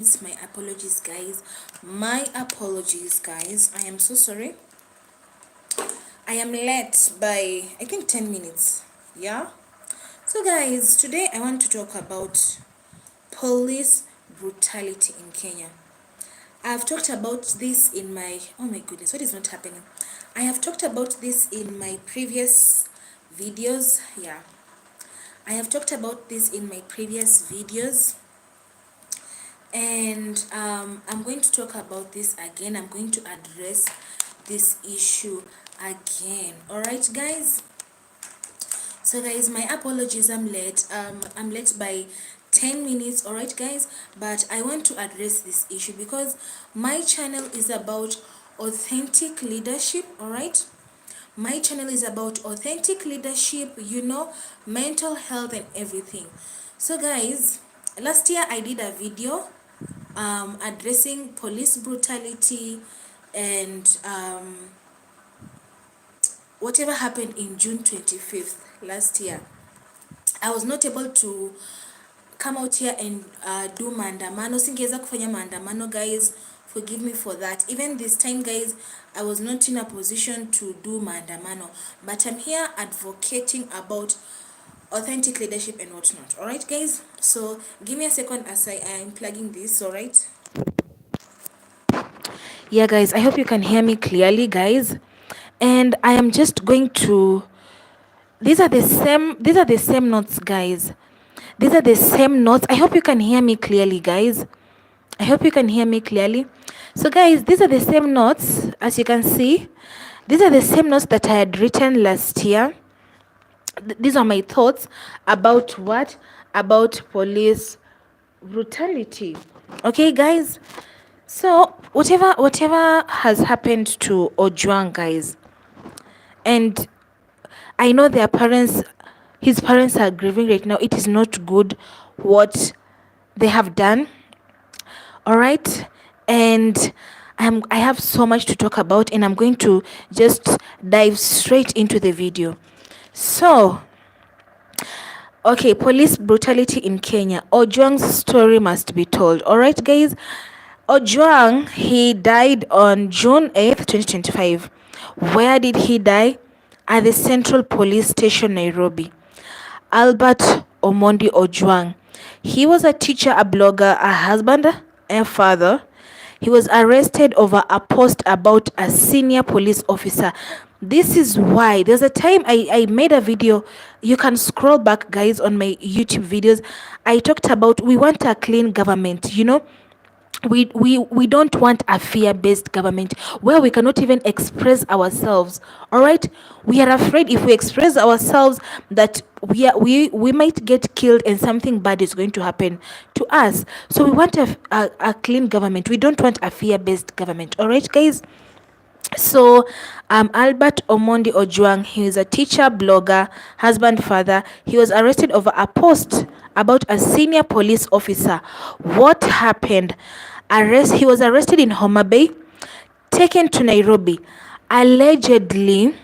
My apologies, guys. My apologies, guys. I am so sorry. I am late by I think 10 minutes. Yeah. So, guys, today I want to talk about police brutality in Kenya. I've talked about this in my oh my goodness, what is not happening? I have talked about this in my previous videos. Yeah. I have talked about this in my previous videos. And I'm going to talk about this again. I'm going to address this issue again. All right, guys. So, guys, my apologies. I'm late. I'm late by 10 minutes. All right, guys. But I want to address this issue because my channel is about authentic leadership. All right. My channel is about authentic leadership, mental health and everything. So, guys, last year I did a video addressing police brutality and whatever happened in June 25th last year. I was not able to come out here and do maandamano. Singeweza kufanya maandamano, guys. Forgive me for that. Even this time, guys, I was not in a position to do maandamano. But I'm here advocating about authentic leadership and whatnot. Alright, guys? So give me a second as I am plugging this, alright? Yeah, guys, I hope you can hear me clearly, guys. And I am just going to these are the same notes, guys. These are the same notes. I hope you can hear me clearly, guys. I hope you can hear me clearly. So, guys, these are the same notes. As you can see, these are the same notes that I had written last year. These are my thoughts about what? About police brutality. Okay, guys. So whatever has happened to Ojwang, guys, and I know his parents are grieving right now. It is not good what they have done. All right, and I have so much to talk about, and I'm going to just dive straight into the video. So, okay, police brutality in Kenya. Ojwang's story must be told. All right, guys. Ojwang, he died on June 8th, 2025. Where did he die? At the Central Police Station, Nairobi. Albert Omondi Ojwang. He was a teacher, a blogger, a husband, and father. He was arrested over a post about a senior police officer. This is why there's a time I made a video. You can scroll back, guys, on my YouTube videos. I talked about we want a clean government, we don't want a fear-based government where we cannot even express ourselves. All right, we are afraid if we express ourselves that we might get killed and something bad is going to happen to us. So we want a clean government. We don't want a fear-based government. All right, guys. So, Albert Omondi Ojwang, he is a teacher, blogger, husband, father. He was arrested over a post about a senior police officer. What happened? He was arrested in Homa Bay, taken to Nairobi, allegedly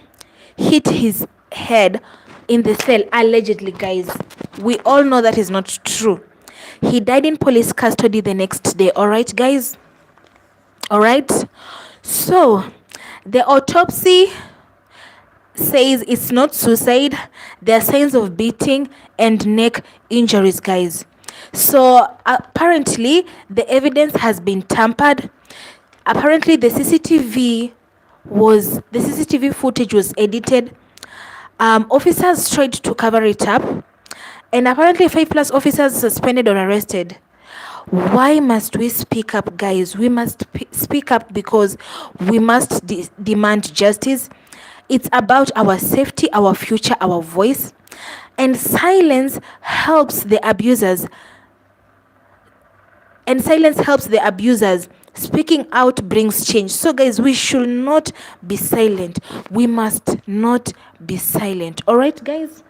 hit his head in the cell. Allegedly, guys. We all know that is not true. He died in police custody the next day. All right, guys. All right. So, the autopsy says it's not suicide. There are signs of beating and neck injuries, guys. So apparently the evidence has been tampered. Apparently the CCTV footage was edited. Officers tried to cover it up, and apparently 5+ officers suspended or arrested. Why must we speak up, guys? We must speak up because we must demand justice. It's about our safety, our future, our voice. And silence helps the abusers. Speaking out brings change. So, guys, we should not be silent. We must not be silent. All right, guys?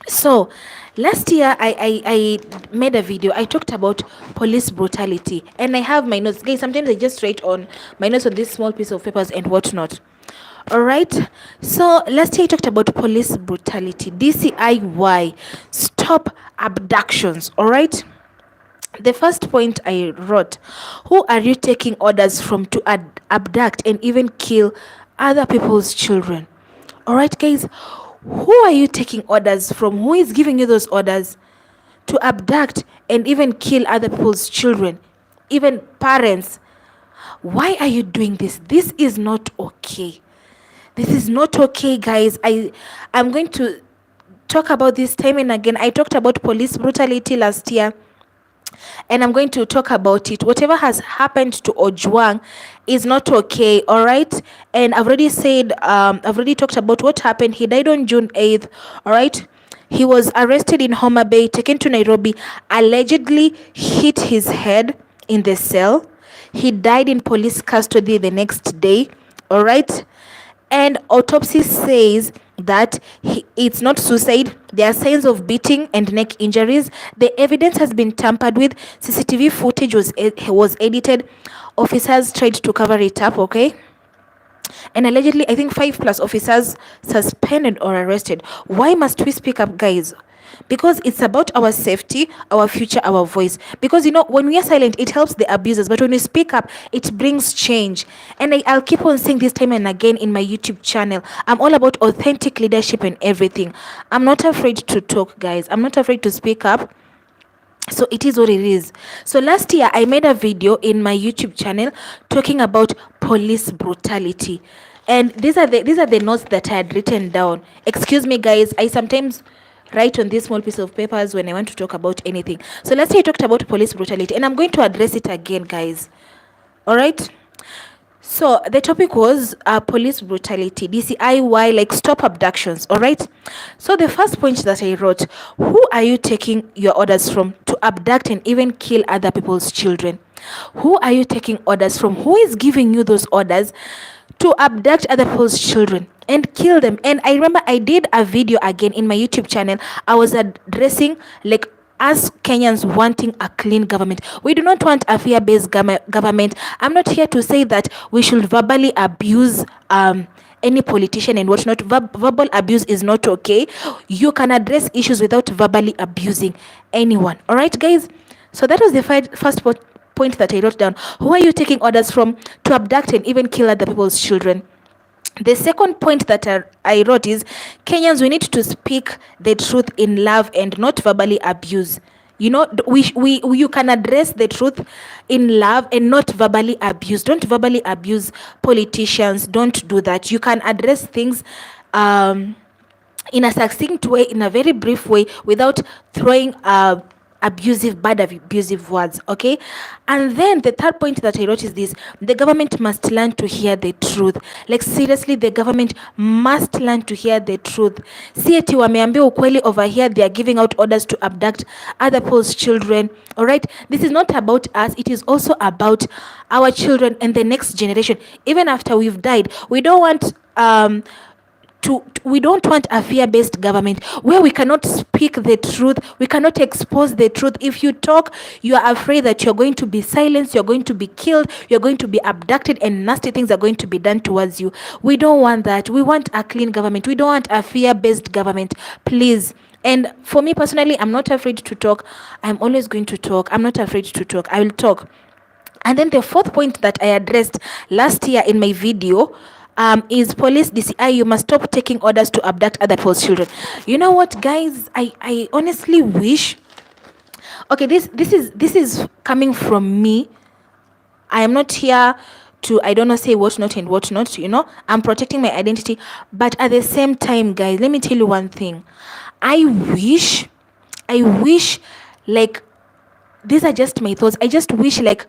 So last year I made a video. I talked about police brutality, and I have my notes, guys. Sometimes I just write on my notes on this small piece of papers and whatnot. All right, so last year I talked about police brutality. DCIY, stop abductions. All right, The first point I wrote: who are you taking orders from to abduct and even kill other people's children? All right, guys, who are you taking orders from? Who is giving you those orders to abduct and even kill other people's children, even parents? Why are you doing this? This is not okay. This is not okay, guys. I'm going to talk about this time and again. I talked about police brutality last year, and I'm going to talk about it. Whatever has happened to Ojwang is not okay, all right? And I've already said, I've already talked about what happened. He died on June 8th, all right? He was arrested in Homa Bay, taken to Nairobi, allegedly hit his head in the cell. He died in police custody the next day, all right? And autopsy says that it's not suicide. There are signs of beating and neck injuries. The evidence has been tampered with. CCTV footage was edited. Officers tried to cover it up, okay? And allegedly, I think 5+ officers suspended or arrested. Why must we speak up, guys? Because it's about our safety, our future, our voice. Because, when we are silent, it helps the abusers, but when we speak up, it brings change. And I'll keep on saying this time and again in my YouTube channel, I'm all about authentic leadership and everything. I'm not afraid to talk, guys. I'm not afraid to speak up. So it is what it is. So last year I made a video in my YouTube channel talking about police brutality, and these are the notes that I had written down. Excuse me, guys, I sometimes write on this small piece of papers when I want to talk about anything. So last year I talked about police brutality, and I'm going to address it again, guys. All right. So the topic was police brutality, DCIY, like stop abductions, all right? So the first point that I wrote: who are you taking your orders from to abduct and even kill other people's children? Who are you taking orders from? Who is giving you those orders to abduct other people's children and kill them? And I remember I did a video again in my YouTube channel. I was addressing, like, as Kenyans wanting a clean government. We do not want a fear-based government. I'm not here to say that we should verbally abuse any politician and whatnot. Verbal abuse is not okay. You can address issues without verbally abusing anyone. All right, guys? So that was the first point that I wrote down. Who are you taking orders from to abduct and even kill other people's children? The second point that I wrote is: Kenyans, we need to speak the truth in love and not verbally abuse. You can address the truth in love and not verbally abuse. Don't verbally abuse politicians. Don't do that. You can address things in a succinct way, in a very brief way, without throwing bad abusive words, okay? And then the third point that I wrote is this: the government must learn to hear the truth. Like, seriously, the government must learn to hear the truth. See eti wameambia ukweli over here, they are giving out orders to abduct other people's children. All right, this is not about us, it is also about our children and the next generation. Even after we've died, we don't want we don't want a fear-based government where we cannot speak the truth, we cannot expose the truth. If you talk, you are afraid that you're going to be silenced, you're going to be killed, you're going to be abducted, and nasty things are going to be done towards you. We don't want that. We want a clean government. We don't want a fear-based government, please. And for me personally, I'm not afraid to talk. I'm always going to talk. I'm not afraid to talk. I will talk. And then the fourth point that I addressed last year in my video is police DCI. You must stop taking orders to abduct other people's children. You know what, guys? I honestly wish. Okay, this is coming from me. I am not here to, I don't know, say what not and what not. I'm protecting my identity, but at the same time, guys, let me tell you one thing. I wish, like, these are just my thoughts. I just wish, like,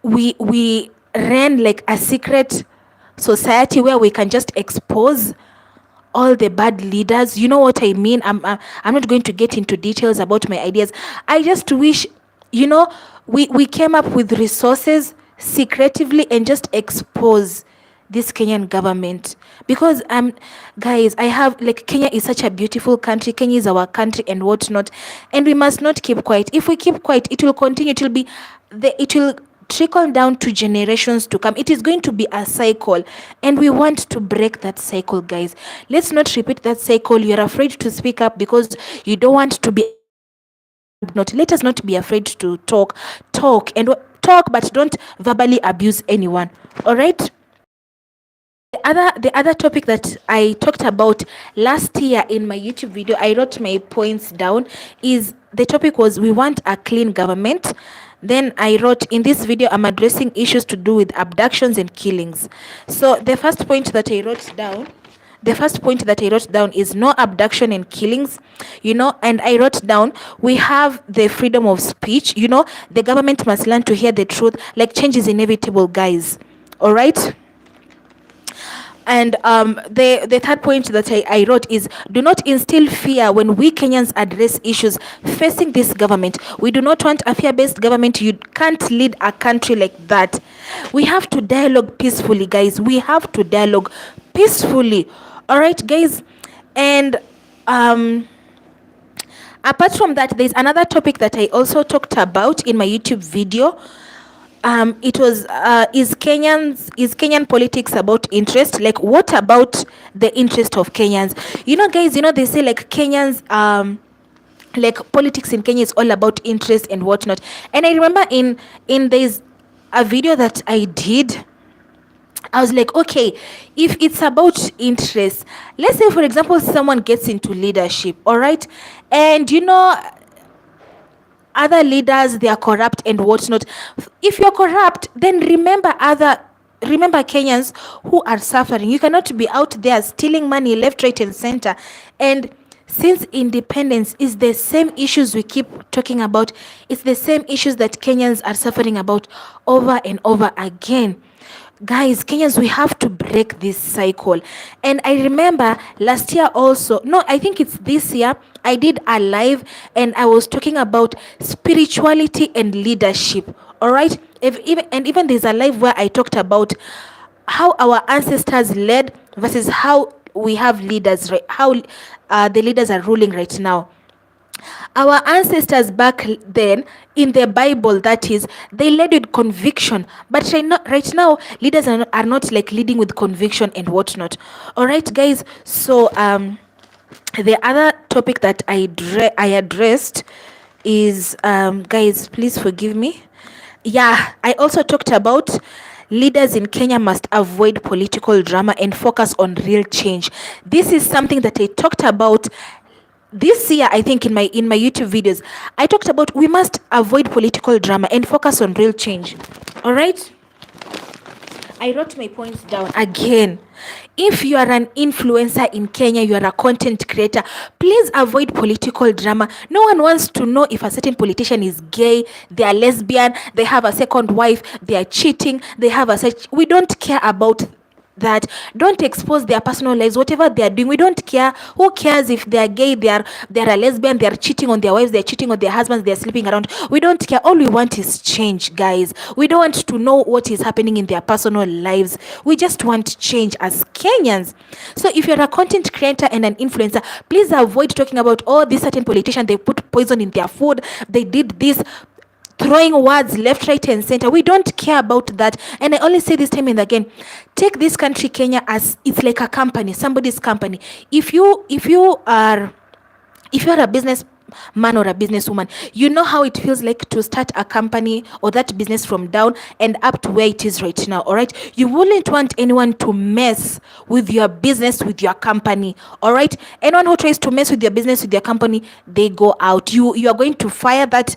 we ran like a secret society where we can just expose all the bad leaders. You know what I mean? I'm not going to get into details about my ideas. I just wish, we came up with resources secretively and just expose this Kenyan government. Because guys, I have, like, Kenya is such a beautiful country. Kenya is our country and whatnot, and we must not keep quiet. If we keep quiet, it will continue. It will trickle down to generations to come. It is going to be a cycle, and we want to break that cycle, guys. Let's not repeat that cycle. You're afraid to speak up because you don't want to be not. Let us not be afraid to talk, but don't verbally abuse anyone. All right. The other topic that I talked about last year in my YouTube video, I wrote my points down, is the topic was we want a clean government. Then I wrote, in this video I'm addressing issues to do with abductions and killings. So the first point that I wrote down is no abduction and killings, and I wrote down, we have the freedom of speech, the government must learn to hear the truth, like change is inevitable, guys. All right. And the third point that I wrote is, do not instill fear when we Kenyans address issues facing this government. We do not want a fear-based government. You can't lead a country like that. We have to dialogue peacefully, guys. We have to dialogue peacefully. All right, guys. And apart from that, there's another topic that I also talked about in my YouTube video. It was is Kenyan politics about interest? Like, what about the interest of Kenyans? Guys, they say like Kenyans like politics in Kenya is all about interest and whatnot. And I remember in there's a video that I did, I was like, okay, if it's about interest, let's say for example someone gets into leadership, all right, and other leaders, they are corrupt and whatnot. If you're corrupt, then remember Kenyans who are suffering. You cannot be out there stealing money left, right, and center. And since independence is the same issues we keep talking about, it's the same issues that Kenyans are suffering about over and over again. Guys, Kenyans, we have to break this cycle. And I remember last year also, no, I think it's this year, I did a live and I was talking about spirituality and leadership. All right. Even there's a live where I talked about how our ancestors led versus how we have leaders, right? How the leaders are ruling right now. Our ancestors back then in the Bible, that is, they led with conviction, but right now leaders are not like leading with conviction and whatnot. All right, guys. So the other topic that I addressed is guys, please forgive me. Yeah, I also talked about leaders in Kenya must avoid political drama and focus on real change. This is something that I talked about this year. I think in my YouTube videos, I talked about we must avoid political drama and focus on real change. All right. I wrote my points down again. If you are an influencer in Kenya, you are a content creator, please avoid political drama. No one wants to know if a certain politician is gay, they are lesbian, they have a second wife, they are cheating, they have a such. We don't care about that. Don't expose their personal lives, whatever they are doing. We don't care. Who cares if they are gay, they are a lesbian, they are cheating on their wives, they are cheating on their husbands, they are sleeping around. We don't care. All we want is change, guys. We don't want to know what is happening in their personal lives. We just want change as Kenyans. So if you're a content creator and an influencer, please avoid talking about, oh, this certain politician, they put poison in their food, they did this, throwing words left, right, and center. We don't care about that. And I always say this time and again, take this country Kenya as it's like a company, somebody's company. If you are a business man or a businesswoman, you know how it feels like to start a company or that business from down and up to where it is right now. All right, you wouldn't want anyone to mess with your business, with your company. All right, anyone who tries to mess with your business, with your company, they go out. You are going to fire that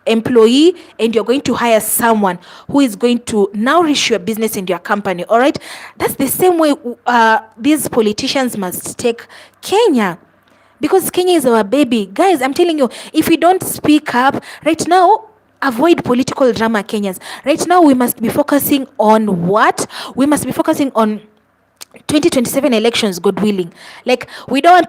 employee and you're going to hire someone who is going to nourish your business and your company. All right, that's the same way these politicians must take Kenya, because Kenya is our baby. Guys, I'm telling you, if we don't speak up right now, avoid political drama, Kenyans. Right now we must be focusing on what? We must be focusing on 2027 elections, God willing. Like, we don't want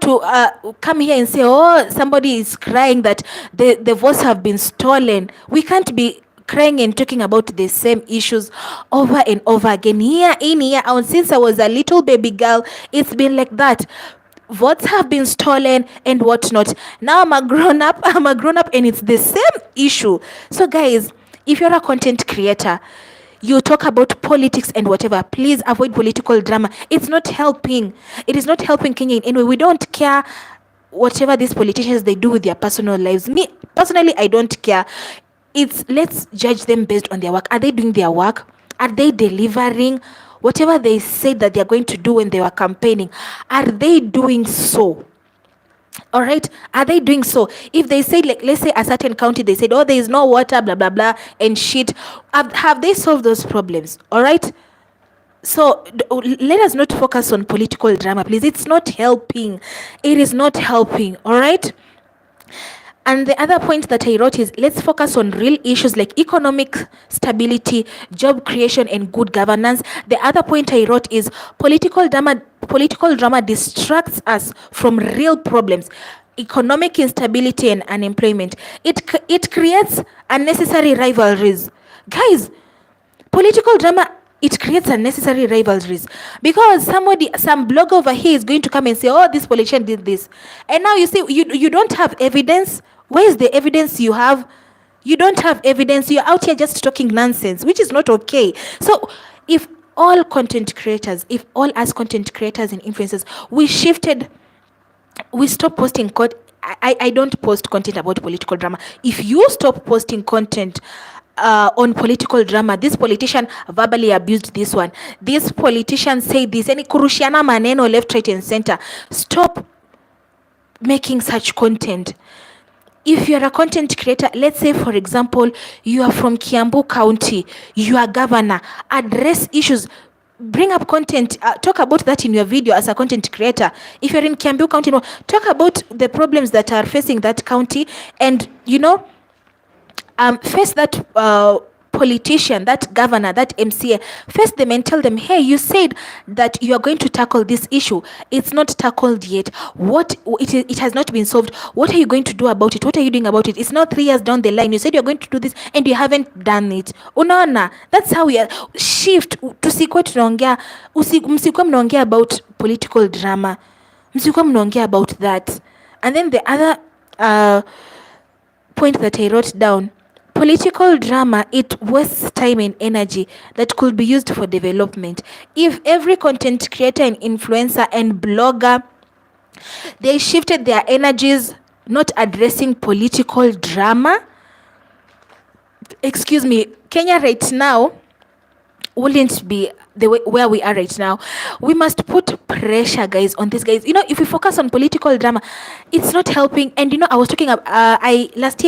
to come here and say, oh, somebody is crying that the votes have been stolen. We can't be crying and talking about the same issues over and over again, year in, year out. Since I was a little baby girl, it's been like that. Votes have been stolen and whatnot. Now I'm a grown up and it's the same issue. So guys, if you're a content creator, you talk about politics and whatever, please avoid political drama. It's not helping. It is not helping Kenya in any way. We don't care whatever these politicians they do with their personal lives. Me personally, I don't care. It's let's judge them based on their work. Are they doing their work? Are they delivering whatever they said that they're going to do when they were campaigning? Are they doing so? All right, are they doing so? If they say, like, let's say a certain county, they said, oh, there is no water, blah blah blah and shit, have they solved those problems? All right, so let us not focus on political drama, please. It's not helping. It is not helping. All right. And the other point that I wrote is, let's focus on real issues like economic stability, job creation, and good governance. The other point I wrote is, political drama distracts us from real problems, economic instability and unemployment. It creates unnecessary rivalries. Guys, political drama, it creates unnecessary rivalries, because some blogger over here is going to come and say, oh, this politician did this, and now you see, you don't have evidence. Where is the evidence you have? You don't have evidence. You're out here just talking nonsense, which is not okay. So if all content creators, if all us content creators and influencers, we stop posting I don't post content about political drama. If you stop posting content on political drama, this politician verbally abused this one, this politician said this, and kurushiana maneno left, right and center, stop making such content. If you're a content creator, let's say for example you are from Kiambu County, you are governor, address issues, bring up content, talk about that in your video as a content creator. If you're in Kiambu County, talk about the problems that are facing that county, and face that politician, that governor, that MCA, face them and tell them, hey, you said that you are going to tackle this issue. It's not tackled yet. It has not been solved. What are you going to do about it? What are you doing about it? It's now 3 years down the line. You said you're going to do this and you haven't done it. Unaona, that's how we are. Shift. Tusikuwe tunaongea, msikuwe mnaongea about political drama. Msikuwe mnaongea about that. And then the other point that I wrote down, political drama, it wastes time and energy that could be used for development. If every content creator and influencer and blogger, they shifted their energies not addressing political drama, excuse me, Kenya right now wouldn't be the way where we are right now. We must put pressure, guys, on these guys. If we focus on political drama, it's not helping. And I was talking about this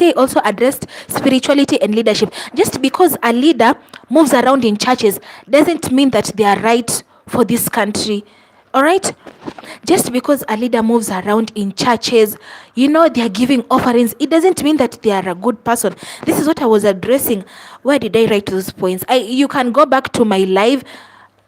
year also addressed spirituality and leadership. Just because a leader moves around in churches doesn't mean that they are right for this country. All right, just because a leader moves around in churches, they are giving offerings, it doesn't mean that they are a good person. This is what I was addressing. Where did I write those points? You can go back to my live,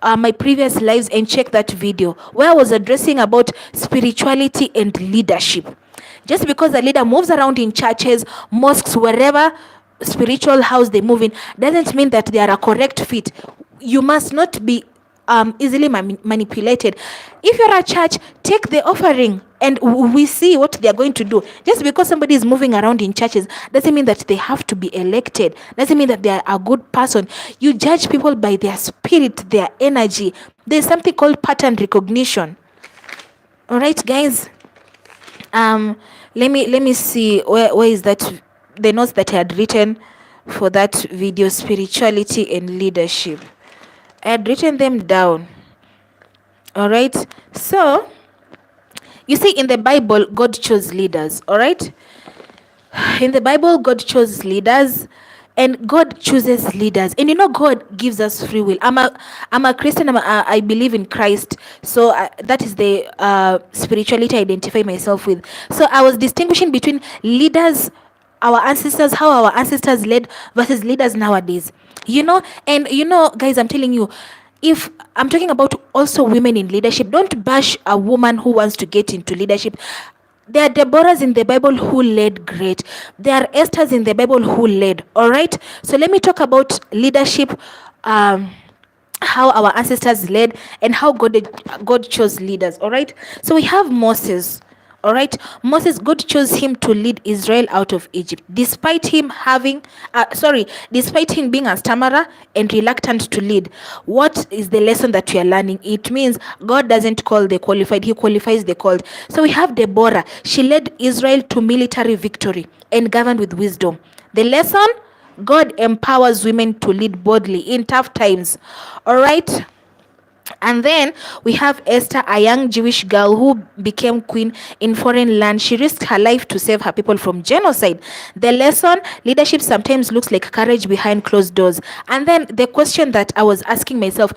my previous lives, and check that video where I was addressing about spirituality and leadership. Just because a leader moves around in churches, mosques, wherever spiritual house they move in, doesn't mean that they are a correct fit. You must not be easily manipulated. If you're a church, take the offering and we see what they're going to do. Just because somebody is moving around in churches doesn't mean that they have to be elected, doesn't mean that they are a good person. You judge people by their spirit, their energy. There's something called pattern recognition. All right, guys, let me see where is that, the notes that I had written for that video, spirituality and leadership. I had written them down. All right. So, you see, in the Bible, God chose leaders. All right. In the Bible, God chose leaders, and God chooses leaders. And God gives us free will. I'm a Christian. I believe in Christ. So that is the spirituality I identify myself with. So I was distinguishing between leaders, our ancestors, how our ancestors led, versus leaders nowadays. And guys, I'm telling you, if I'm talking about also women in leadership, don't bash a woman who wants to get into leadership. There are Deborahs in the Bible who led great. There are Esthers in the Bible who led. All right. So let me talk about leadership, how our ancestors led, and how God chose leaders. All right. So we have Moses. All right, Moses, God chose him to lead Israel out of Egypt, despite him despite him being a stammerer and reluctant to lead. What is the lesson that we are learning? It means God doesn't call the qualified, he qualifies the called. So we have Deborah. She led Israel to military victory and governed with wisdom. The lesson: God empowers women to lead boldly in tough times. All right. And then we have Esther, a young Jewish girl who became queen in foreign land. She risked her life to save her people from genocide. The lesson: leadership sometimes looks like courage behind closed doors. And then the question that I was asking myself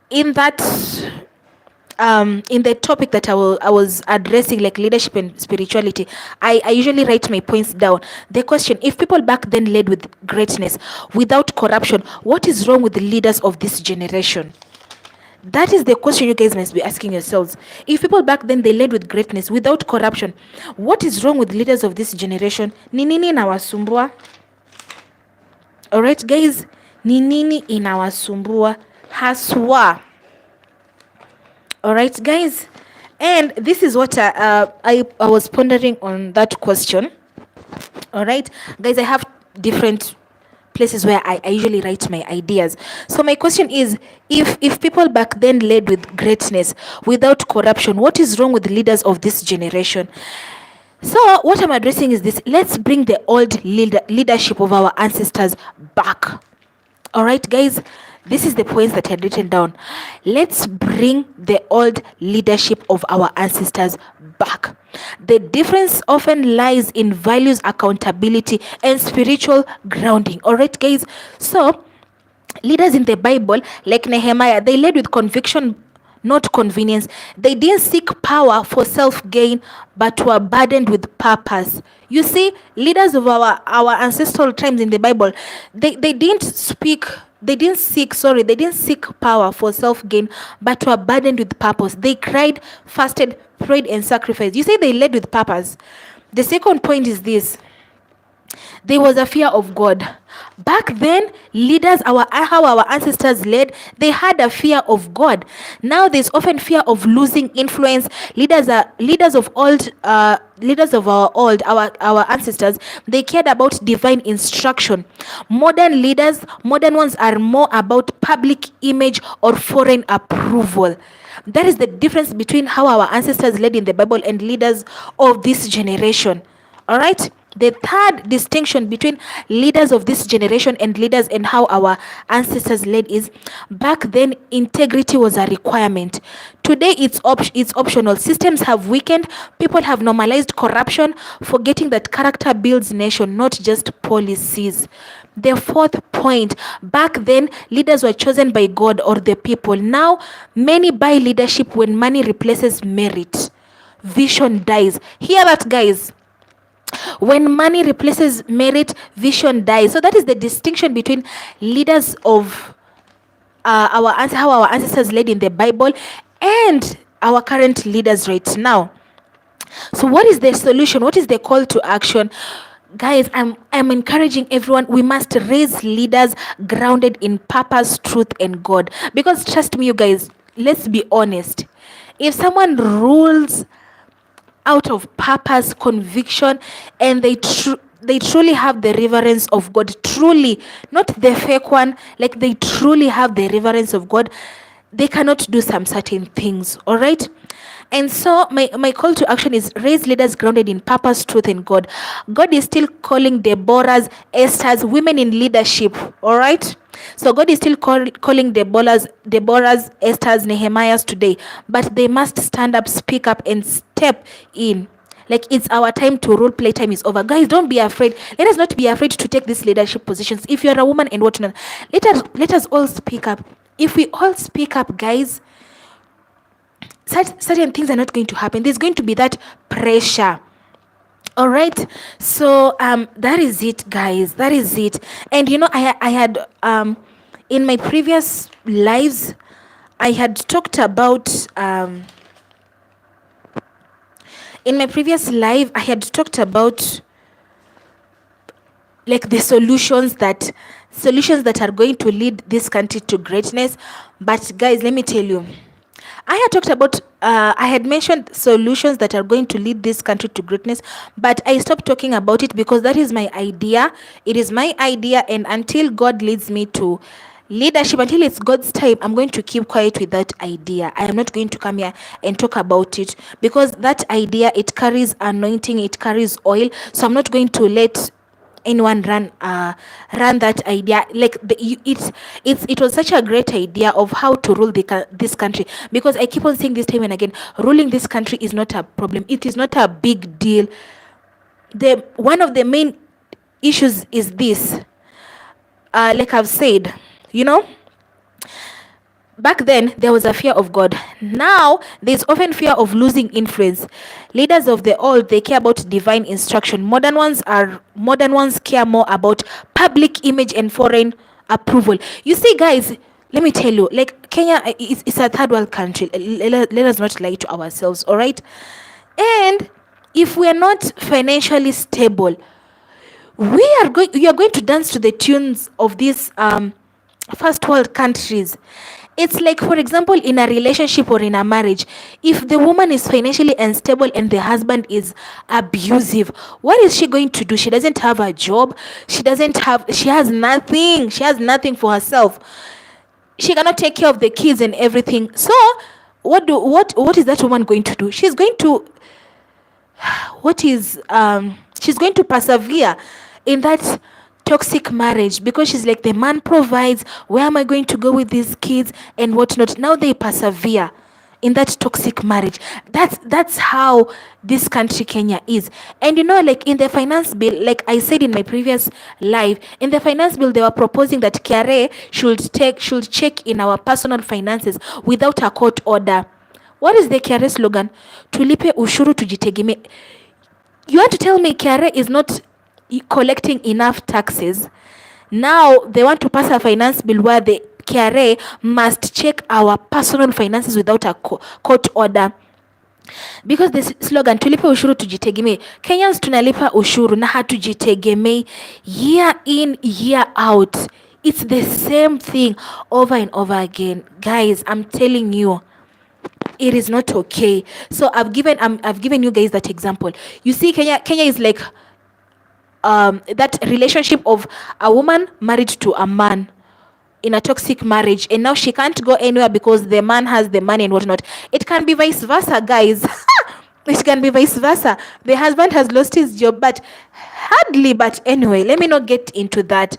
in that in the topic that I was addressing, like leadership and spirituality, I usually write my points down. The question: if people back then led with greatness without corruption, what is wrong with the leaders of this generation? That is the question you guys must be asking yourselves. If people back then they led with greatness without corruption, what is wrong with leaders of this generation? Ni nini inawasumbua? Alright guys, ni nini inawasumbua haswa? Alright guys, and this is what I was pondering on that question. Alright guys, I have different places where I usually write my ideas. So my question is, if people back then led with greatness without corruption, what is wrong with the leaders of this generation? So what I'm addressing is this: let's bring the old leadership of our ancestors back. All right guys, this is the points that I had written down. Let's bring the old leadership of our ancestors back. The difference often lies in values, accountability, and spiritual grounding. All right guys, so leaders in the Bible, like Nehemiah, they led with conviction, not convenience. They didn't seek power for self-gain, but were burdened with purpose. You see, leaders of our ancestral times in the Bible, they didn't seek power for self-gain, but were burdened with purpose. They cried, fasted, prayed, and sacrificed. You say they led with purpose. The second point is this: there was a fear of God. Back then, leaders, how our ancestors led, they had a fear of God. Now there's often fear of losing influence. Leaders of our ancestors, they cared about divine instruction. Modern ones are more about public image or foreign approval. That is the difference between how our ancestors led in the Bible and leaders of this generation. All right. The third distinction between leaders of this generation and leaders and how our ancestors led is: back then integrity was a requirement. Today it's optional. Systems have weakened. People have normalized corruption, forgetting that character builds nation, not just policies. The fourth point: back then leaders were chosen by God or the people. Now many buy leadership when money replaces merit. Vision dies. Hear that, guys. When money replaces merit, vision dies. So that is the distinction between leaders of how our ancestors led in the Bible and our current leaders right now. So what is the solution? What is the call to action? Guys, I'm encouraging everyone, we must raise leaders grounded in purpose, truth, and God. Because trust me, you guys, let's be honest. If someone rules out of purpose, conviction, and they truly have the reverence of God, truly, not the fake one, like they truly have the reverence of God, they cannot do some certain things. All right. And so my call to action is: raise leaders grounded in purpose, truth, and God. God is still calling Deborahs, Esther's, women in leadership. All right. So God is still calling Deborahs, Esther's, Nehemiahs today, but they must stand up, speak up, and step in. Like, it's our time to rule. Playtime is over. Guys, don't be afraid. Let us not be afraid to take these leadership positions. If you're a woman and whatnot, let us all speak up. If we all speak up, guys, certain things are not going to happen. There's going to be that pressure. All right. So that is it, guys. That is it. And you know, I had in my previous lives, I had talked about in my previous live, I had talked about like the solutions that are going to lead this country to greatness. But guys, let me tell you, I had talked about, I had mentioned solutions that are going to lead this country to greatness, but I stopped talking about it because that is my idea. It is my idea, and until God leads me to leadership, until it's God's time, I'm going to keep quiet with that idea. I am not going to come here and talk about it because that idea, it carries anointing, it carries oil. So I'm not going to let anyone run that idea. Like it was such a great idea of how to rule this country, because I keep on saying this time and again, ruling this country is not a problem, it is not a big deal. The one of the main issues is this, like I've said, you know, back then there was a fear of God. Now there's often fear of losing influence. Leaders of the old, they care about divine instruction. Modern ones care more about public image and foreign approval. You see, guys, let me tell you, like Kenya is a third world country. Let us not lie to ourselves, all right? And if we are not financially stable, you are going to dance to the tunes of these first world countries. It's like, for example, in a relationship or in a marriage, if the woman is financially unstable and the husband is abusive, what is she going to do? She doesn't have a job. She has nothing. She has nothing for herself. She cannot take care of the kids and everything. So what is that woman going to do? She's going to she's going to persevere in that toxic marriage, because she's like, the man provides, where am I going to go with these kids and whatnot? Now they persevere in that toxic marriage. That's how this country Kenya is. And you know, like in the finance bill, like I said in my previous live, in the finance bill they were proposing that KRA should check in our personal finances without a court order. What is the KRA slogan? Tulipe ushuru tujitegeme. You want to tell me KRA is not collecting enough taxes? Now they want to pass a finance bill where the KRA must check our personal finances without a court order. Because the slogan tulipe ushuru tujitegemee, Kenyans tunalipa ushuru na hatujitegemei, year in year out. It's the same thing over and over again. Guys, I'm telling you, it is not okay. So I've given you guys that example. You see, Kenya is like that relationship of a woman married to a man in a toxic marriage, and now she can't go anywhere because the man has the money and whatnot. It can be vice versa, guys. It can be vice versa. The husband has lost his job, but hardly. But anyway, let me not get into that.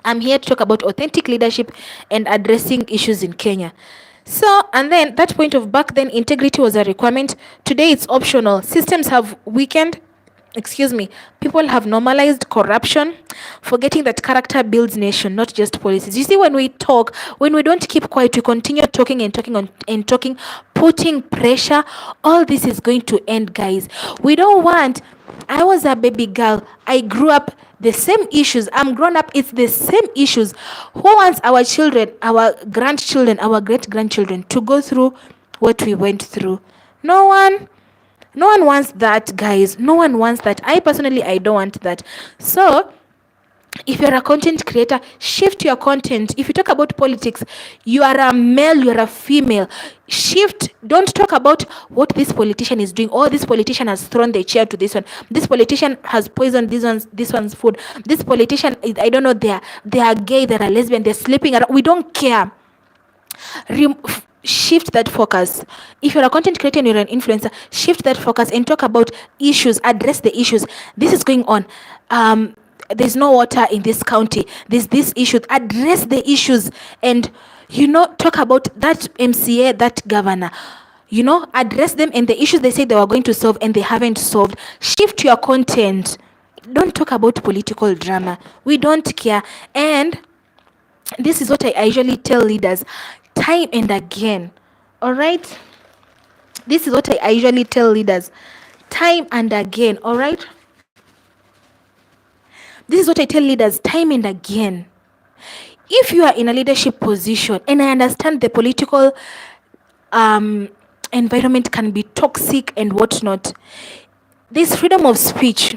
I'm here to talk about authentic leadership and addressing issues in Kenya. So, and then that point of back then, integrity was a requirement. Today it's optional. Systems have weakened. People have normalized corruption, forgetting that character builds nation, not just policies. You see, when we talk, when we don't keep quiet, we continue talking and talking, putting pressure, all this is going to end, guys. We don't want. I was a baby girl. I grew up the same issues. I'm grown up. It's the same issues. Who wants our children, our grandchildren, our great-grandchildren to go through what we went through? No one. No one wants that, guys. No one wants that. I personally, I don't want that. So, if you're a content creator, shift your content. If you talk about politics, you are a male, you are a female. Shift. Don't talk about what this politician is doing. Oh, this politician has thrown the chair to this one. This politician has poisoned this one's food. This politician, I don't know, they are gay, they are lesbian, they're sleeping around. We don't care. Shift that focus. If you're a content creator and you're an influencer, shift that focus and talk about issues. Address the issues. This is going on. There's no water in this county. There's this issue. Address the issues, and talk about that MCA, that governor. Address them and the issues they say they were going to solve and they haven't solved. Shift your content. Don't talk about political drama. We don't care. And this is what I usually tell leaders time and again. All right? This is what I usually tell leaders time and again. All right? This is what I tell leaders time and again. If you are in a leadership position, and I understand the political environment can be toxic and whatnot, there's freedom of speech.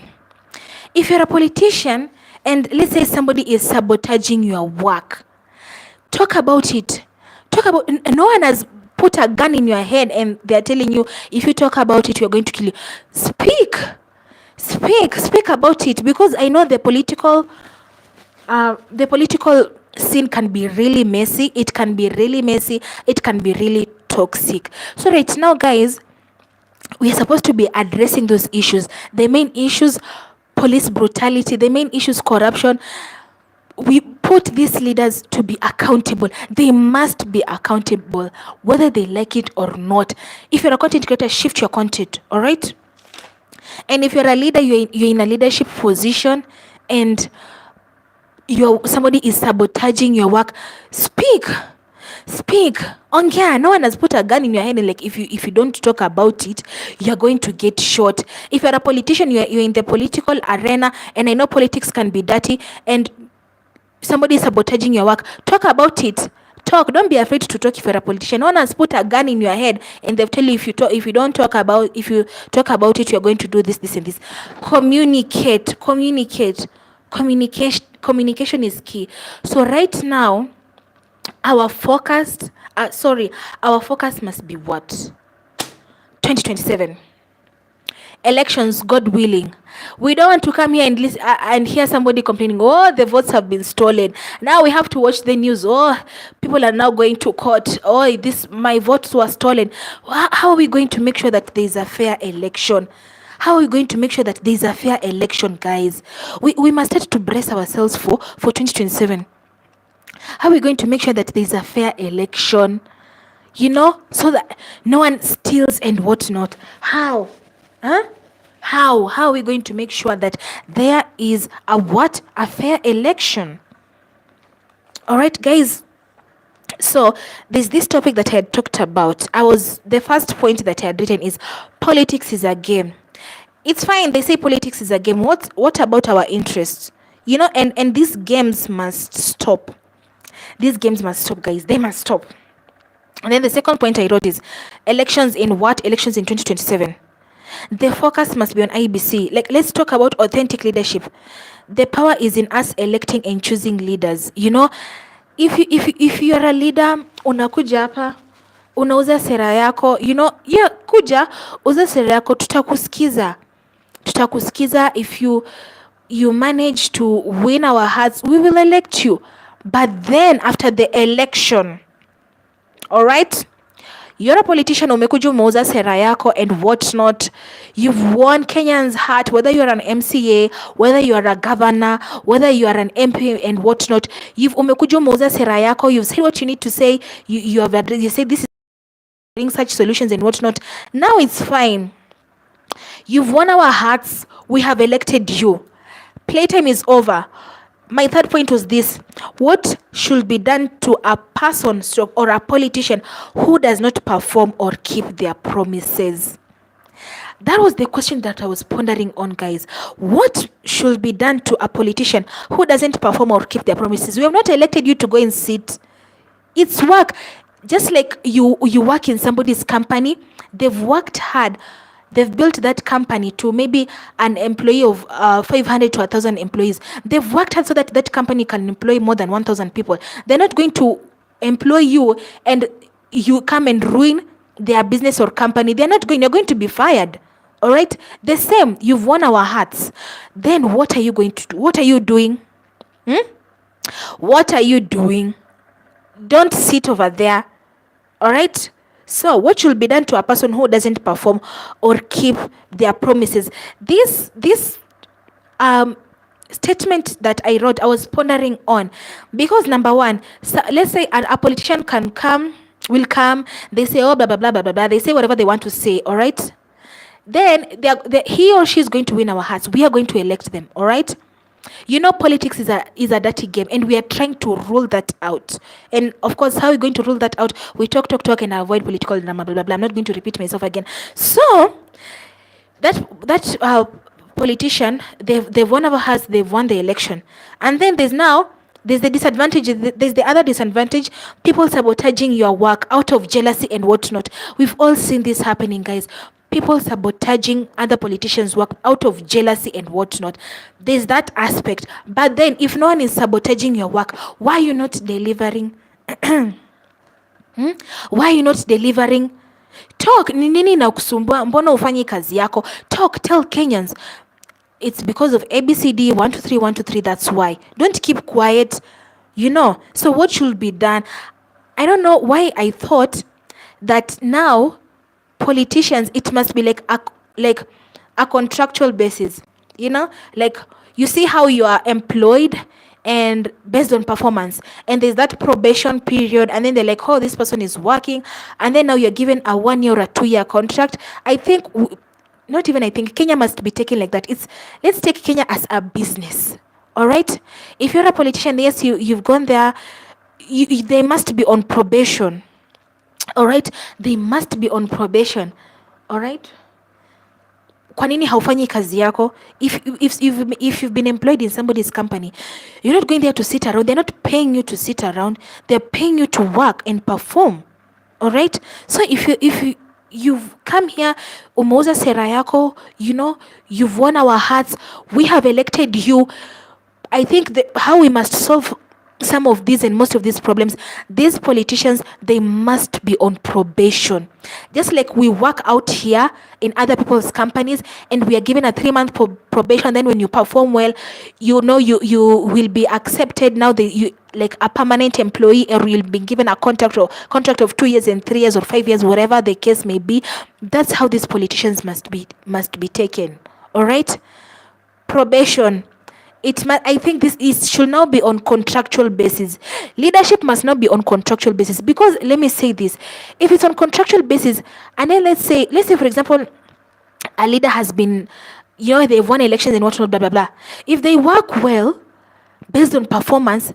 If you're a politician and let's say somebody is sabotaging your work, talk about it. No one has put a gun in your head and they're telling you, if you talk about it, we're going to kill you. Speak about it, because I know the political scene can be really messy. It can be really toxic. So right now, guys, we are supposed to be addressing those issues. The main issues: police brutality, the main issues: corruption. We put these leaders to be accountable. They must be accountable, whether they like it or not. If you're a content creator, shift your content, all right? And if you're a leader, you're in a leadership position, and somebody is sabotaging your work, speak. Ongea. No one has put a gun in your head and like, if you don't talk about it, you're going to get shot. If you're a politician, you're in the political arena, and I know politics can be dirty, and somebody is sabotaging your work, talk about it. Talk. Don't be afraid to talk. If you're a politician, no one has put a gun in your head and they've tell you, if you talk about it, you're going to do this and this. Communication is key. So right now, our focus must be what? 2027 elections, God willing. We don't want to come here and listen, and hear somebody complaining, oh, the votes have been stolen. Now we have to watch the news. Oh, people are now going to court. Oh, my votes were stolen. How are we going to make sure that there is a fair election? How are we going to make sure that there is a fair election, guys? We must start to brace ourselves for 2027. How are we going to make sure that there is a fair election? So that no one steals and whatnot. How? How are we going to make sure that there is a fair election? All right, guys. So there's this topic that I had talked about. The first point that I had written is politics is a game. It's fine. They say politics is a game. What about our interests? And these games must stop. These games must stop, guys. They must stop. And then the second point I wrote is elections in 2027. The focus must be on IBC. Like, let's talk about authentic leadership. The power is in us electing and choosing leaders. If you're a leader, unakuja hapa, unauza sera yako, kuja uza sera yako, tutakusikiza. If you manage to win our hearts, we will elect you. But then after the election, all right, you're a politician, umekuja umeuza sera yako and whatnot. You've won Kenyans' heart, whether you're an MCA, whether you are a governor, whether you are an MP and whatnot. Umekuja umeuza sera yako. You've said what you need to say. You say this is bring such solutions and whatnot. Now it's fine. You've won our hearts. We have elected you. Playtime is over. My third point was this: what should be done to a person or a politician who does not perform or keep their promises? That was the question that I was pondering on, guys. What should be done to a politician who doesn't perform or keep their promises? We have not elected you to go and sit. It's work. Just like you work in somebody's company, they've worked hard. They've built that company to maybe an employee of 500 to 1,000 employees. They've worked hard so that that company can employ more than 1,000 people. They're not going to employ you and you come and ruin their business or company. You're going to be fired. All right? The same, you've won our hearts. Then what are you going to do? What are you doing? What are you doing? Don't sit over there. All right? So what should be done to a person who doesn't perform or keep their promises? This statement that I wrote, I was pondering on, because number one, so let's say a politician will come, they say, oh, blah, blah, blah, blah, blah, blah. They say whatever they want to say, all right? Then he or she is going to win our hearts. We are going to elect them, all right? Politics is a dirty game, and we are trying to rule that out. And of course, how are we going to rule that out? We talk and avoid political drama, blah, blah, blah. I'm not going to repeat myself again. So that politician, they've won our hearts, they've won the election. And then there's the disadvantage. There's the other disadvantage: people sabotaging your work out of jealousy and whatnot. We've all seen this happening, guys. People sabotaging other politicians' work out of jealousy and whatnot. There's that aspect. But then if no one is sabotaging your work, why are you not delivering? Why are you not delivering? Talk. Ni nini na kusumbua? Mbona ufanyi kazi yako? Talk. Tell Kenyans. It's because of ABCD 1 2 3 1 2 3. That's why. Don't keep quiet. So what should be done? I don't know why I thought that now politicians, it must be like a contractual basis. Like you see how you are employed and based on performance, and there's that probation period, and then they're like, oh, this person is working, and then now you're given a 1 year or a 2 year contract. I think not even I think Kenya must be taken like that. Let's take Kenya as a business. All right, if you're a politician, yes, you've gone there, they must be on probation. All right, they must be on probation. All right, kwa nini haufanyi kazi yako? If you've been employed in somebody's company, you're not going there to sit around. They're not paying you to sit around. They're paying you to work and perform. All right, so if you've come here, umeuza sera yako, you've won our hearts, we have elected you. I think how we must solve some of these and most of these problems, these politicians, they must be on probation. Just like we work out here in other people's companies and we are given a 3-month probation, then when you perform well, you will be accepted. Now you like a permanent employee, or you'll be given a contract of 2 years and 3 years or 5 years, whatever the case may be. That's how these politicians must be taken. All right, probation. I think should now be on contractual basis. Leadership must not be on contractual basis, because let me say this: if it's on contractual basis, and then let's say for example, a leader has been, they've won elections and whatnot, blah blah blah. If they work well based on performance,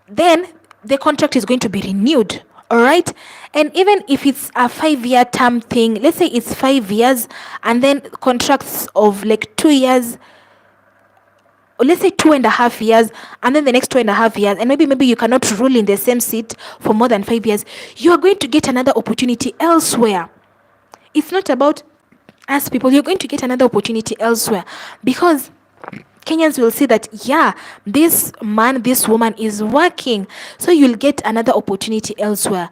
then the contract is going to be renewed. All right, and even if it's a 5-year term thing, let's say it's 5 years, and then contracts of like 2 years. Let's say 2.5 years, and then the next 2.5 years, and maybe you cannot rule in the same seat for more than 5 years, you are going to get another opportunity elsewhere. It's not about us people. You're going to get another opportunity elsewhere, because Kenyans will see that, yeah, this man, this woman is working, so you'll get another opportunity elsewhere,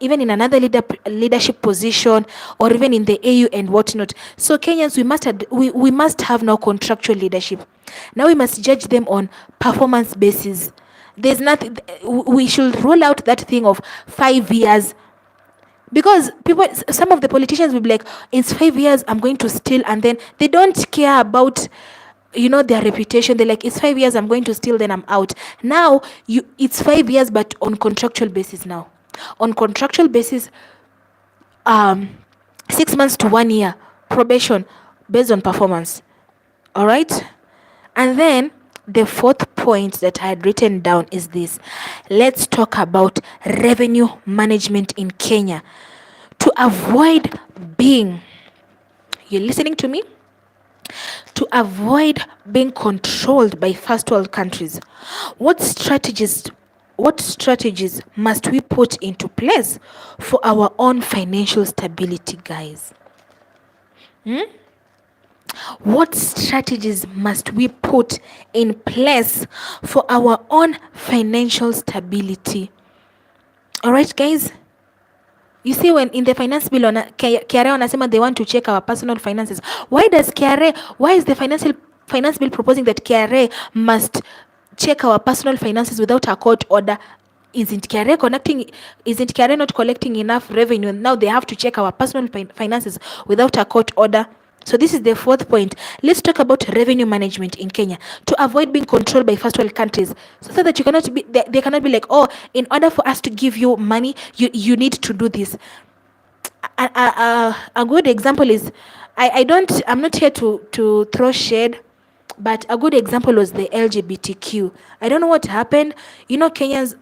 even in another leadership position, or even in the AU and whatnot. So Kenyans, we must have now contractual leadership. Now we must judge them on performance basis. There's nothing. We should roll out that thing of 5 years, because some of the politicians will be like, it's 5 years, I'm going to steal, and then they don't care about their reputation. They're like, it's 5 years, I'm going to steal, then I'm out. Now it's 5 years, but on contractual basis. Now on contractual basis, 6 months to 1 year probation based on performance. All right, and then the fourth point that I had written down is this: let's talk about revenue management in Kenya to avoid being, you're listening to me? To avoid being controlled by first world countries. What strategies must we put into place for our own financial stability, guys? What strategies must we put in place for our own financial stability? All right, guys. You see, when in the finance bill, KRA wanasema they want to check our personal finances. Why is the finance bill proposing that KRA must check our personal finances without a court order? Isn't KRA not collecting enough revenue? Now they have to check our personal finances without a court order. So this is the fourth point. Let's talk about revenue management in Kenya to avoid being controlled by first world countries, so that they cannot be like, oh, in order for us to give you money, you need to do this. A good example is, I'm not here to throw shade, but a good example was the LGBTQ. I don't know what happened. Kenyans,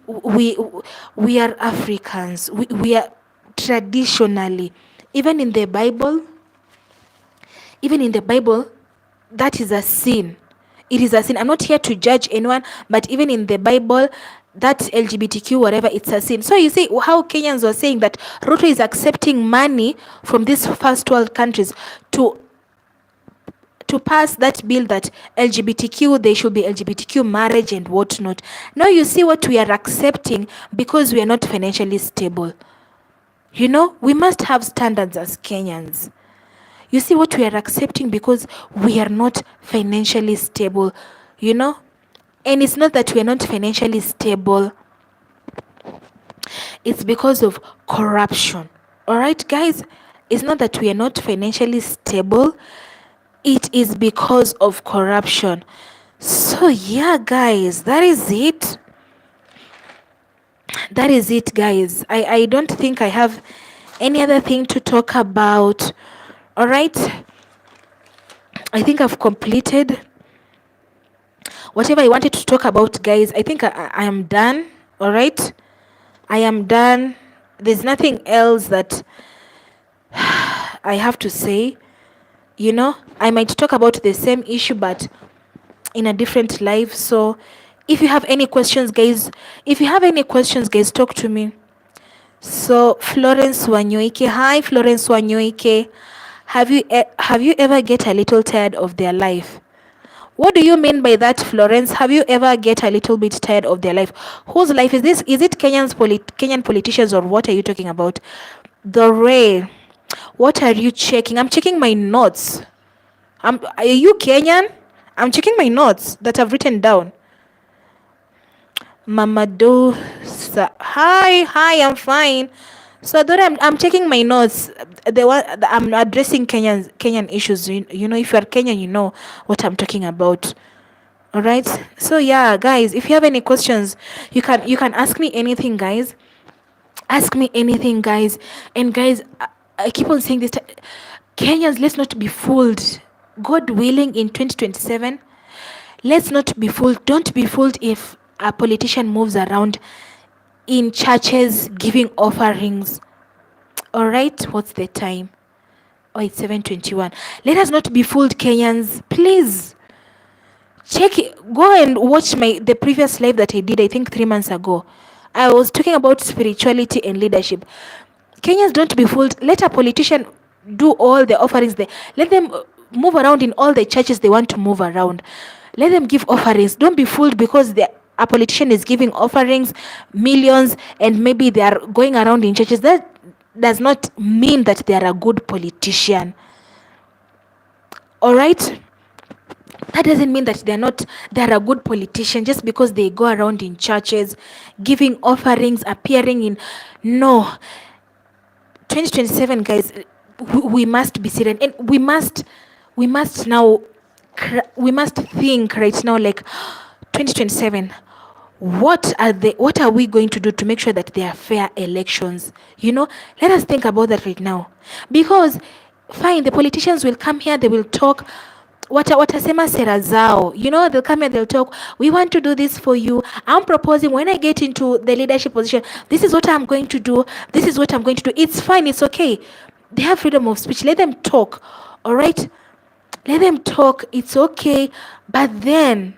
we are Africans. We are traditionally, even in the Bible, that is a sin. It is a sin. I'm not here to judge anyone, but even in the Bible, that LGBTQ, whatever, it's a sin. So you see how Kenyans were saying that Ruto is accepting money from these first world countries to pass that bill that LGBTQ, there should be LGBTQ marriage and whatnot. Now you see what we are accepting because we are not financially stable. We must have standards as Kenyans. You see what we are accepting because we are not financially stable, you know? And it's not that we are not financially stable, it's because of corruption. All right, guys? It's not that we are not financially stable, it is because of corruption. So, yeah, guys, that is it. That is it, guys. I don't think I have any other thing to talk about. All right? I think I've completed whatever I wanted to talk about, guys. I think I am done. All right? I am done. There's nothing else that I have to say. I might talk about the same issue, but in a different life. So if you have any questions, guys, talk to me. So Florence Wanyoike, hi Florence Wanyoike. Have you ever get a little tired of their life? What do you mean by that, Florence? Have you ever get a little bit tired of their life? Whose life is this? Is it Kenyan politicians, or what are you talking about? The Ray, what are you checking? I'm checking my notes. Are you Kenyan? I'm checking my notes that I've written down. Mamado, hi, I'm fine. So I thought I'm checking my notes. I'm addressing Kenyan issues. If you are Kenyan, you know what I'm talking about. All right. So yeah, guys, if you have any questions, you can ask me anything, guys. Ask me anything, guys. And guys, I keep on saying this. Kenyans, let's not be fooled. God willing, in 2027, let's not be fooled. Don't be fooled if a politician moves around in churches giving offerings. All right, what's the time? Oh, it's 7:21. Let us not be fooled, Kenyans. Please check it. Go and watch the previous live that I did, I think 3 months ago. I was talking about spirituality and leadership. Kenyans, don't be fooled. Let a politician do all the offerings there. Let them move around in all the churches they want to move around. Let them give offerings. Don't be fooled because a politician is giving offerings, millions, and maybe they are going around in churches. That does not mean that they are a good politician. All right? That doesn't mean that they're a good politician just because they go around in churches giving offerings, appearing in. No. 2027, guys, we must be serious, and we must now we must think right now, like, 2027, what are we going to do to make sure that there are fair elections? Let us think about that right now, because fine, the politicians will come here, they will talk watasema sera zao. They'll come here, they'll talk, we want to do this for you, I'm proposing, when I get into the leadership position, this is what I'm going to do, this is what I'm going to do. It's fine, it's okay, they have freedom of speech, let them talk. All right, let them talk, it's okay. But then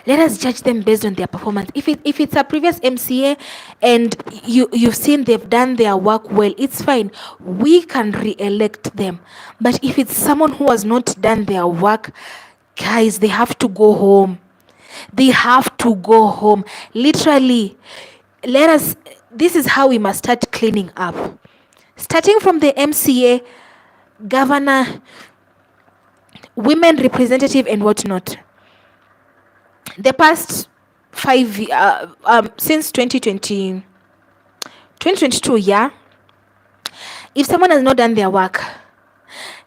let us judge them based on their performance. If it's a previous MCA and you've seen they've done their work well, it's fine, we can re-elect them. But if it's someone who has not done their work, guys, they have to go home. Literally. This is how we must start cleaning up, starting from the MCA, governor, women representative, and whatnot. The past 5 since 2022, yeah, if someone has not done their work,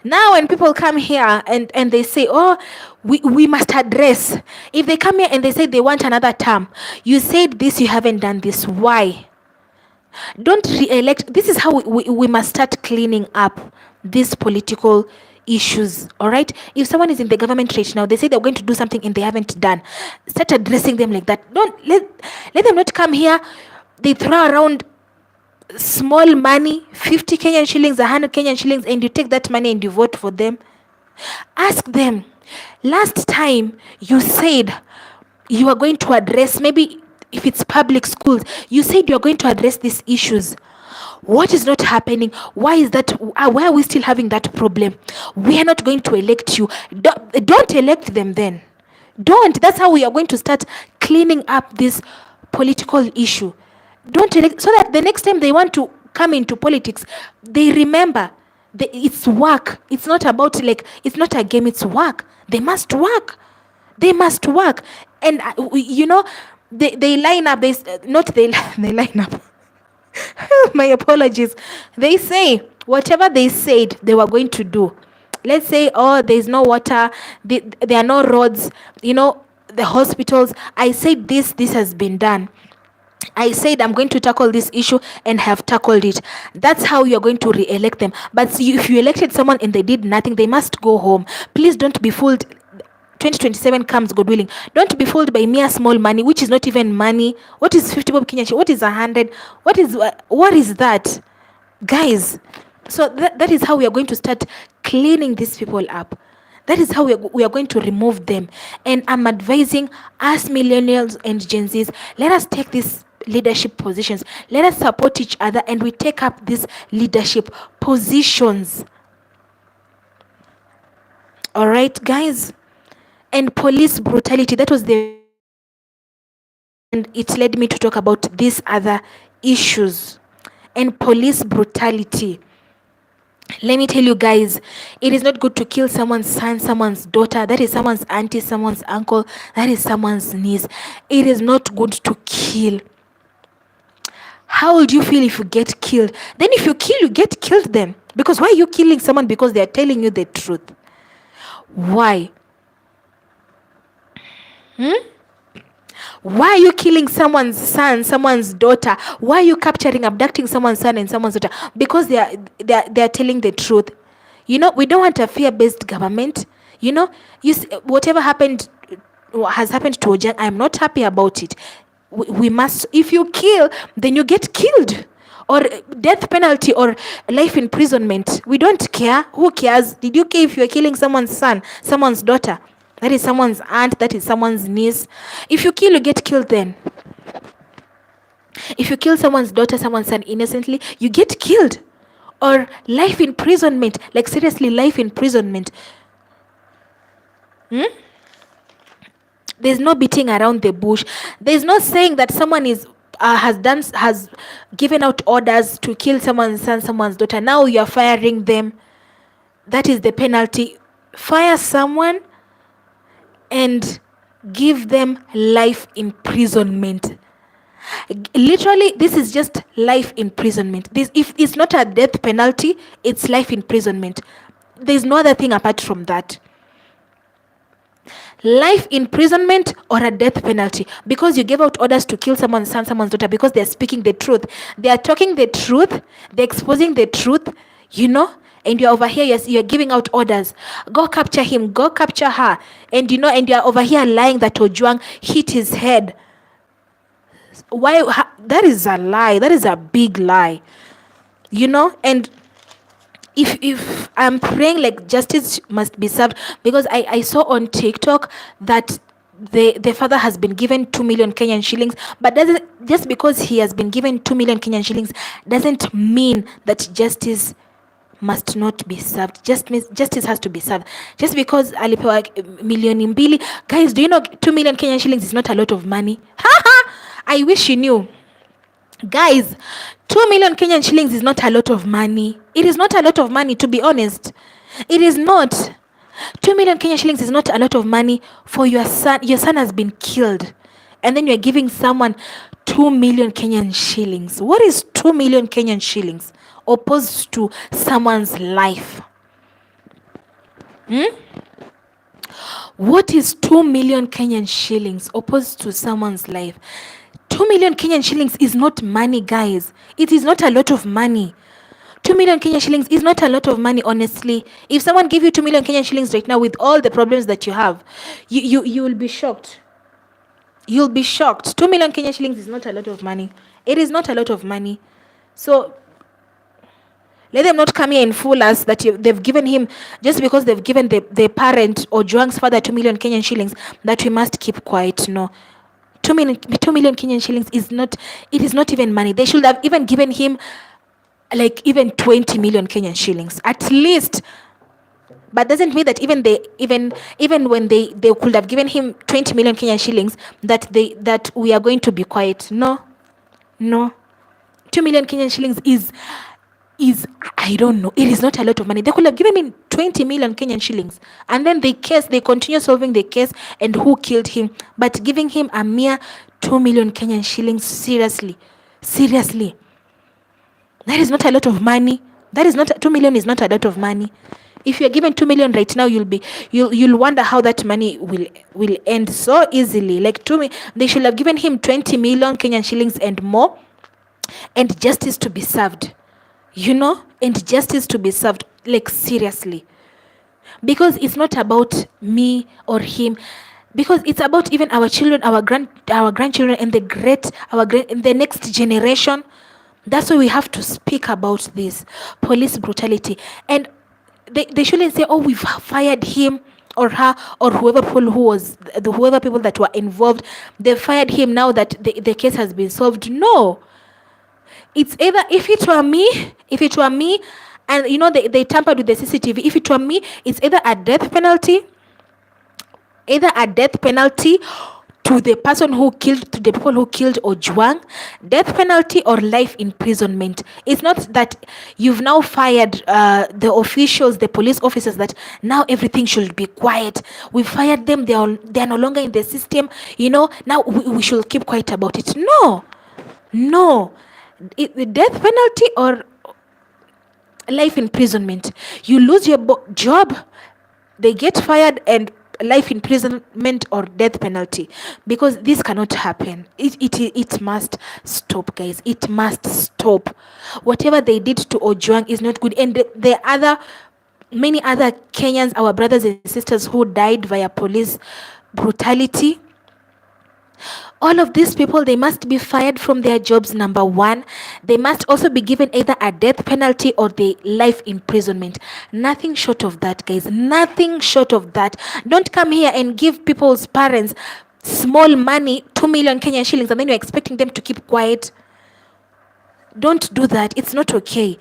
now when people come here and they say, oh, we must address, if they come here and they say they want another term, you said this, you haven't done this, why? Don't re-elect. This is how we must start cleaning up these political issues. All right, if someone is in the government right now, they say they're going to do something and they haven't done, start addressing them like that. Don't let them not come here, they throw around small money, 50 Kenyan shillings, 100 Kenyan shillings, and you take that money and you vote for them. Ask them, last time you said you are going to address, maybe if it's public schools, you said you're going to address these issues. What is not happening? Why is that? Why are we still having that problem? We are not going to elect you. Don't elect them then. Don't. That's how we are going to start cleaning up this political issue. Don't elect, so that the next time they want to come into politics, they remember it's work. It's not about like, it's not a game, it's work. They must work. They must work. And they line up. Not they they line up. My apologies. They say whatever they said they were going to do. Let's say, oh, there's no water, there are no roads, the hospitals. I said this has been done. I said I'm going to tackle this issue and have tackled it. That's how you're going to re-elect them. But if you elected someone and they did nothing, they must go home. Please don't be fooled. 2027 comes, God willing. Don't be fooled by mere small money, which is not even money. What is 50 bob Kenyan? What is 100? What is that, guys? So that is how we are going to start cleaning these people up. That is how we are going to remove them. And I'm advising us millennials and Gen Zs, let us take these leadership positions. Let us support each other and we take up these leadership positions. All right, guys? And police brutality, that was and it led me to talk about these other issues. And police brutality. Let me tell you guys, it is not good to kill someone's son, someone's daughter. That is someone's auntie, someone's uncle. That is someone's niece. It is not good to kill. How would you feel if you get killed? Then if you kill, you get killed then. Because why are you killing someone? Because they are telling you the truth. Why? Why are you killing someone's son, someone's daughter? Why are you capturing, abducting someone's son and someone's daughter? Because they are telling the truth. We don't want a fear-based government. Whatever has happened to Ojwang, I'm not happy about it. We must, if you kill, then you get killed. Or death penalty or life imprisonment. We don't care. Who cares? Did you care if you're killing someone's son, someone's daughter? That is someone's aunt, that is someone's niece. If you kill, you get killed then. If you kill someone's daughter, someone's son innocently, you get killed. Or life imprisonment, like seriously, life imprisonment. There's no beating around the bush. There's no saying that someone has given out orders to kill someone's son, someone's daughter. Now you're firing them. That is the penalty. Fire someone and give them life imprisonment. Literally, this is just life imprisonment. If it's not a death penalty, it's life imprisonment. There's no other thing apart from that. Life imprisonment or a death penalty, because you gave out orders to kill someone's son, someone's daughter, because they're speaking the truth. They are talking the truth. They're exposing the truth, and you're over here, yes, you're giving out orders. Go capture him, go capture her. And you're over here lying that Ojwang hit his head. Why? That is a lie. That is a big lie. And if I'm praying, like, justice must be served, because I saw on TikTok that the father has been given 2 million Kenyan shillings, but just because he has been given 2 million Kenyan shillings doesn't mean that justice must not be served. Justice has to be served. Just because alipewa milioni mbili, guys, do you know 2 million Kenyan shillings is not a lot of money? I wish you knew. Guys, 2 million Kenyan shillings is not a lot of money. It is not a lot of money, to be honest. It is not. 2 million Kenyan shillings is not a lot of money for your son. Your son has been killed. And then you're giving someone 2 million Kenyan shillings. What is 2 million Kenyan shillings opposed to someone's life? What is 2 million Kenyan shillings opposed to someone's life? 2 million Kenyan shillings is not money, guys. It is not a lot of money. 2 million Kenyan shillings is not a lot of money, honestly. If someone gave you 2 million Kenyan shillings right now with all the problems that you have, you will be shocked. You'll be shocked. 2 million Kenyan shillings is not a lot of money. It is not a lot of money. So let them not come here and fool us that they've given him, just because they've given the parent or Ojwang's father 2 million Kenyan shillings, that we must keep quiet. No. 2 million Kenyan shillings is not even money. They should have even given him like even 20 million Kenyan shillings at least. But doesn't mean that even when they could have given him 20 million Kenyan shillings that we are going to be quiet. No. 2 million Kenyan shillings is I don't know. It is not a lot of money. They could have given me 20 million Kenyan shillings, and then they continue solving the case and who killed him. But giving him a mere 2 million Kenyan shillings, seriously, that is not a lot of money. That is not 2 million is not a lot of money. If you're given 2 million right now, you'll wonder how that money will end so easily. Like they should have given him 20 million Kenyan shillings and more, and justice to be served. And justice to be served, like seriously, because it's not about me or him, because it's about even our children, our grandchildren, and the next generation. That's why we have to speak about this police brutality. And they shouldn't say, oh, we've fired him or her or whoever people that were involved, they fired him now that the case has been solved. No, it's either, if it were me, and they tampered with the CCTV, if it were me, it's either a death penalty to the people who killed Ojwang, death penalty or life imprisonment. It's not that you've now fired the officials, the police officers, that now everything should be quiet. We fired them, they are no longer in the system, now we should keep quiet about it. No, the death penalty or life imprisonment. You lose your job, they get fired, and life imprisonment or death penalty, because this cannot happen. It must stop, guys. It must stop. Whatever they did to Ojwang is not good. And many other Kenyans, our brothers and sisters who died via police brutality, all of these people, they must be fired from their jobs. Number one, they must also be given either a death penalty or the life imprisonment. Nothing short of that, guys. Nothing short of that. Don't come here and give people's parents small money, 2 million Kenyan shillings, and then you're expecting them to keep quiet. Don't do that. It's not okay.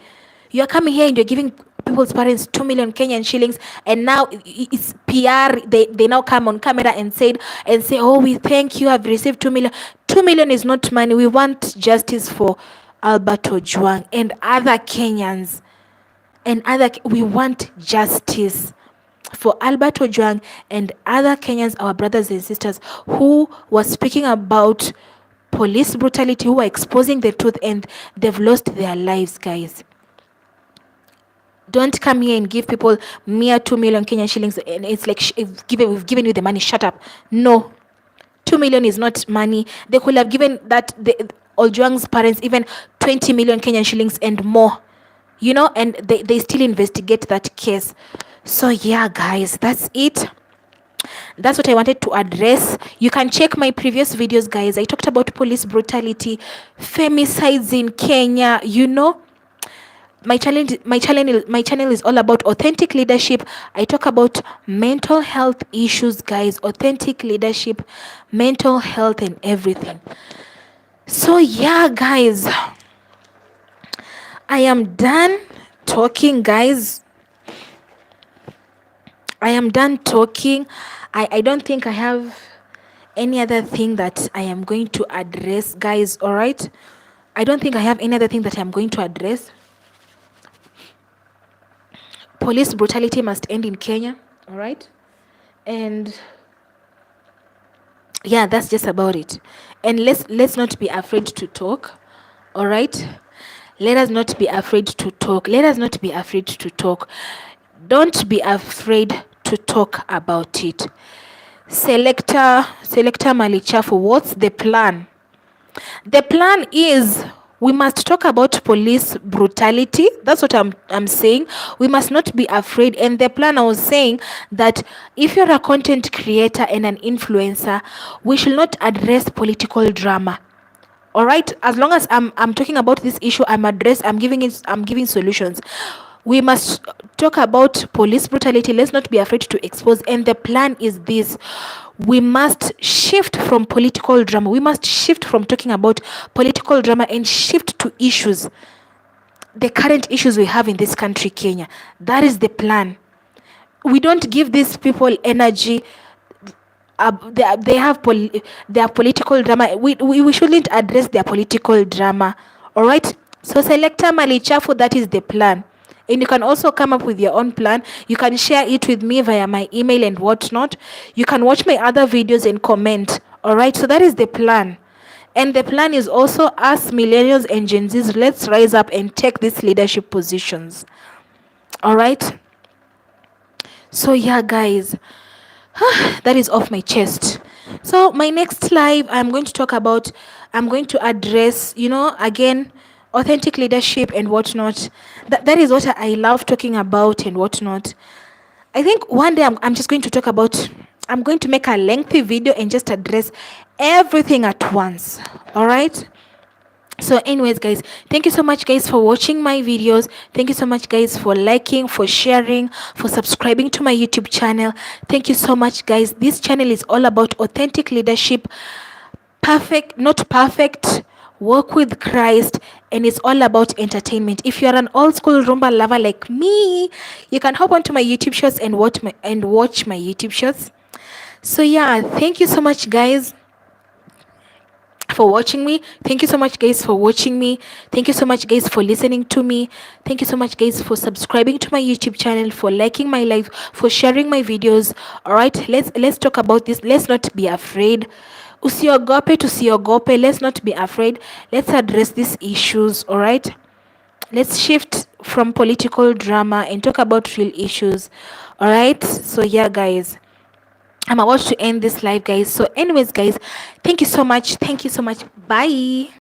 You're coming here and you're giving people's parents 2 million Kenyan shillings, and now it's PR. They now come on camera and say, oh, we thank you, have received 2 million. 2 million is not money. We want justice for Albert Ojwang and other Kenyans, we want justice for Albert Ojwang and other Kenyans, our brothers and sisters who were speaking about police brutality, who are exposing the truth, and they've lost their lives, guys. Don't come here and give people mere 2 million Kenyan shillings and it's like we've given you the money. Shut up. No, 2 million is not money. They could have given that Ojwang's parents even 20 million Kenyan shillings and more, and they still investigate that case. So yeah, guys, that's it. That's what I wanted to address. You can check my previous videos, guys. I talked about police brutality, femicides in Kenya, My channel is all about authentic leadership. I talk about mental health issues, guys. Authentic leadership, mental health, and everything. So yeah, guys, I am done talking, guys. I am done talking. I don't think I have any other thing that I am going to address, guys. All right, I don't think I have any other thing that I'm going to address. Police brutality must end in Kenya, all right? And yeah, that's just about it. And let's not be afraid to talk, all right? Let us not be afraid to talk. Let us not be afraid to talk. Don't be afraid to talk about it. Selector Malichafu, what's the plan? The plan is we must talk about police brutality. That's what I'm saying. We must not be afraid. And the plan, I was saying that if you're a content creator and an influencer, we should not address political drama. All right, as long as I'm talking about this issue, I'm giving solutions. We must talk about police brutality. Let's not be afraid to expose. And the plan is this: we must shift from political drama. We must shift from talking about political drama and shift to issues, the current issues we have in this country, Kenya. That is the plan. We don't give these people energy. They have their political drama. We shouldn't address their political drama. All right, So selector mali chafu, that is the plan. And you can also come up with your own plan. You can share it with me via my email and whatnot. You can watch my other videos and comment. All right. So that is the plan. And the plan is also us millennials and Gen Zs, let's rise up and take these leadership positions. All right. So yeah, guys, that is off my chest. So my next live, I'm going to address, again, authentic leadership and whatnot. That is what I love talking about and whatnot. I think one day I'm just going to talk about, I'm going to make a lengthy video and just address everything at once. All right. So anyways, guys, thank you so much, guys, for watching my videos. Thank you so much, guys, for liking, for sharing, for subscribing to my YouTube channel. Thank you so much, guys. This channel is all about authentic leadership, perfect, not perfect, work with Christ, and it's all about entertainment. If you're an old school rumba lover like me, you can hop onto my YouTube shows and watch my YouTube shows. So yeah, thank you so much, guys, for watching me. Thank you so much, guys, for watching me. Thank you so much, guys, for listening to me. Thank you so much, guys, for subscribing to my YouTube channel, for liking my live, for sharing my videos. All right, let's talk about this. Let's not be afraid. Usiogope, tusiogope. Let's not be afraid. Let's address these issues. All right, let's shift from political drama and talk about real issues. All right, so yeah, guys, I'm about to end this live, guys. So anyways, guys, thank you so much. Thank you so much. Bye.